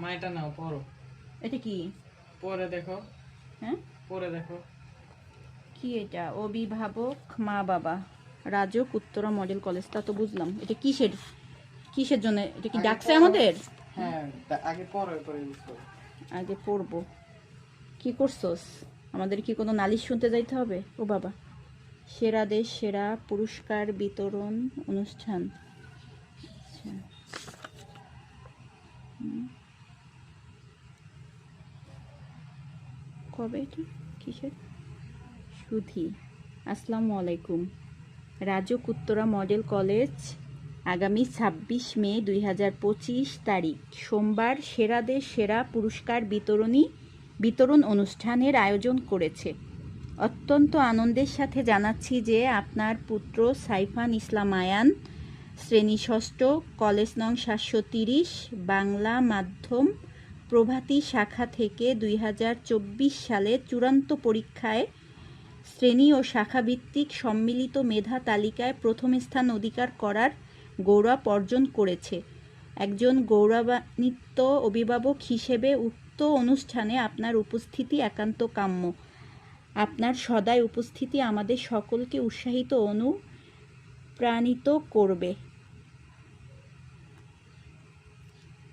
মা এটা নাও পড়ো। এটা কি? পরে দেখো। হ্যাঁ, পরে দেখো। কি এটা? অভিভাবক মা বাবা রাজক উত্তরা মডেল কলেজ, তা তো বুঝলাম। এটা কিসের কিসের জন্য? এটা কি আগে ডাকছে পড়ো। আমাদের? হ্যাঁ, আগে পড়ো পরে বুঝতে হবে। আগে পড়বো। কি করছস? আমাদের কি কোনো নালিশ শুনতে যাইতে হবে? ও বাবা, সেরা দেশ সেরা পুরস্কার বিতরণ অনুষ্ঠান। আচ্ছা, কবে এটা? কিসের? সুধি, আসসালামু আলাইকুম। রাজক উত্তরা মডেল কলেজ আগামী 26 মে 2025 তারিখ সোমবার সেরা দেশ সেরা পুরস্কার বিতরণ অনুষ্ঠানের আয়োজন করেছে। অত্যন্ত আনন্দের সাথে জানাচ্ছি যে আপনার পুত্র সাইফান ইসলাম আয়ান শ্রেণী ষষ্ঠ, কলেজ নং 730, বাংলা মাধ্যম প্রভাতী শাখা থেকে 2024 সালে চূড়ান্ত পরীক্ষায় শ্রেণী ও শাখাভিত্তিক সম্মিলিত মেধা তালিকায় প্রথম স্থান অধিকার করার গৌরব অর্জন করেছে। একজন গৌরবান্বিত অভিভাবক হিসেবে উক্ত অনুষ্ঠানে আপনার উপস্থিতি একান্ত কাম্য। আপনার সদয় উপস্থিতি আমাদের সকলকে উৎসাহিত অনুপ্রাণিত করবে।